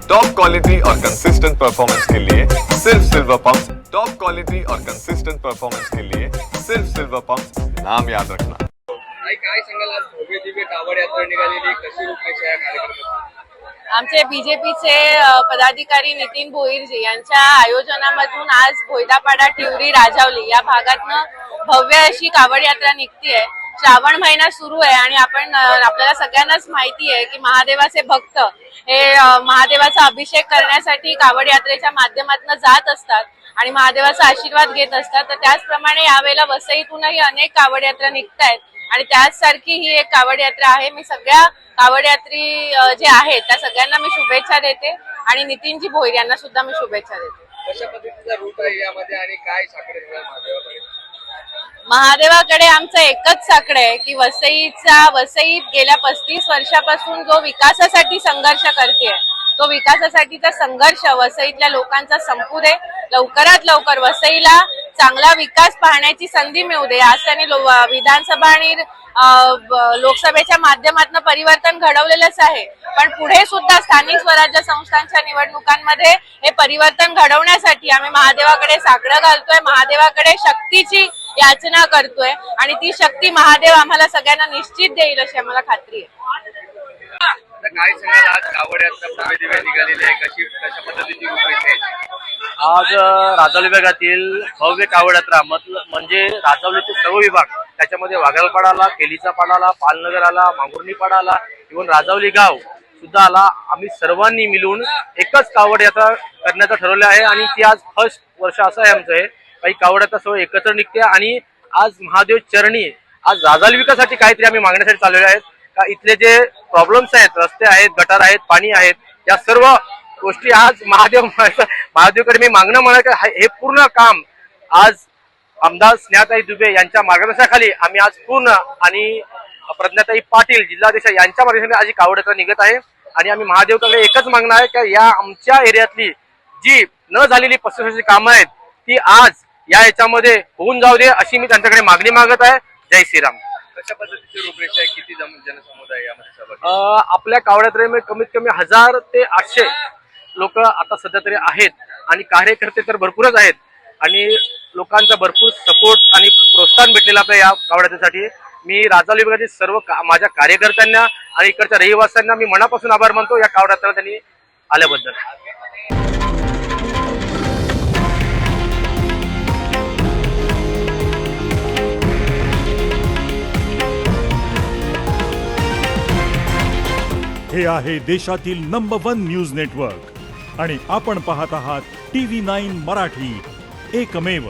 Top quality और consistent performance के लिए सिर्फ सिल्वर पंप। टॉप क्वालिटी और कंसिस्टेंट परफॉर्मेंस के लिए सिर्फ सिल्वर पंप, नाम याद रखना। काय सांगाल, आज भव्य दिव्य कावड यात्रा निघालेली, कशी रूपरेषा या कार्यक्रमाची? आमचे बीजेपीचे पदाधिकारी नितीन भोईरजी यांच्या आयोजनामधून आज भोयदापाडा, टिवरी, राजावली या भागातनं भव्य अशी कावड यात्रा निघतीये। श्रावण महिना सुरू आहे आणि आपल्याला सगळ्यांनाच माहिती आहे की महादेवाचे भक्त हे महादेवाचा अभिषेक करण्यासाठी कावड यात्रेच्या माध्यमातून जात असतात आणि महादेवाचा आशीर्वाद घेत असतात। तर त्याचप्रमाणे यावेळेला वसईतूनही अनेक कावड यात्रा निघतायत आणि त्याचसारखी ही एक कावड यात्रा आहे। मी सगळ्या कावड यात्री जे आहेत त्या सगळ्यांना मी शुभेच्छा देते आणि नितीनजी भोईर यांना सुद्धा मी शुभेच्छा देते। कशा पद्धतीचा रूट आहे यामध्ये आणि काय साकडे महादेवाकडे? महादेवाकडे आमचं एकच साकडं आहे की वसईत गेल्या 35 वर्षापासून जो विकासासाठी संघर्ष करते, तो विकासासाठीचा संघर्ष वसईतल्या लोकांचा संपू दे, लवकरात लवकर वसईला चांगला विकास पाहण्याची संधी मिळू दे। आज त्यांनी विधानसभा आणि लोकसभेच्या माध्यमातून परिवर्तन घडवलेलंच आहे, पण पुढे सुद्धा स्थानिक स्वराज्य संस्थांच्या निवडणुकांमध्ये हे परिवर्तन घडवण्यासाठी आम्ही महादेवाकडे साकडं घालतोय, महादेवाकडे शक्तीची याचना करतोय आणि ती शक्ती महादेव आम्हाला सगळ्यांना निश्चित देईल अशी आम्हाला खात्री आहे। काय सांगाल, आज कावड यात्रा भव्य दिव्य निघालेली आहे, कशा पद्धतीची रूपरेषा आहे? आज राजावली विभागातील भव्य कावड यात्रा म्हणजे राजावलीचे सर्व विभाग, त्याच्यामध्ये वाघालपाडाला, केलीचा पाडाला, पालनगर आला, मांगुर्णी पाडा आला, इव्हन राजावली गाव सुद्धा आला। आम्ही सर्वांनी मिळून एकच कावड यात्रा करण्याचं ठरवलं आहे आणि ती आज फर्स्ट वर्ष असं आहे आमचं हे। काही कावड यात्रा सर्व एकत्र निघते आणि आज महादेव चरणी आज राजावली विकासासाठी काहीतरी आम्ही मागण्यासाठी चाललेलो आहेत का इथले जे प्रॉब्लेम्स आहेत, रस्ते आहेत, गटार आहेत, पाणी आहेत, या सर्व गोष्टी आज महादेवकडे मी मागणं म्हणा हे पूर्ण काम आज आमदार स्नेहाताई दुबे यांच्या मार्गदर्शनाखाली आम्ही आज पूर्ण आणि प्रज्ञाताई पाटील जिल्हाध्यक्ष यांच्या मार्गदर्शनाखाली आज ही कावड यात्रा निघत आहे आणि आम्ही महादेवकडे एकच मागणं आहे की या आमच्या एरियातली जी न झालेली 35 वर्षाची कामं आहेत ती आज या याच्यामध्ये होऊन जाऊ दे अशी मी त्यांच्याकडे मागणी मागत आहे। जय श्रीराम। कशा पद्धतीची रूपरेषा आहे, किती जनसमुदाय यामध्ये सहभागी? आपल्या कावड यात्रेमध्ये कमीत कमी 1000 ते 800 लोक आता सध्या तरी आहेत आणि कार्यकर्ते तर भरपूरच आहेत आणि लोकांचा भरपूर सपोर्ट आणि प्रोत्साहन भेटलेलं आपल्या या कावड यात्रेसाठी। मी राजावली विभागातील सर्व माझ्या कार्यकर्त्यांना आणि इकडच्या रहिवाशांना मी मनापासून आभार मानतो या कावड यात्रेला त्यांनी आल्याबद्दल। हे आहे देशातील नंबर 1 न्यूज नेटवर्क आणि आपण पाहत आहात TV9 मराठी, एकमेव।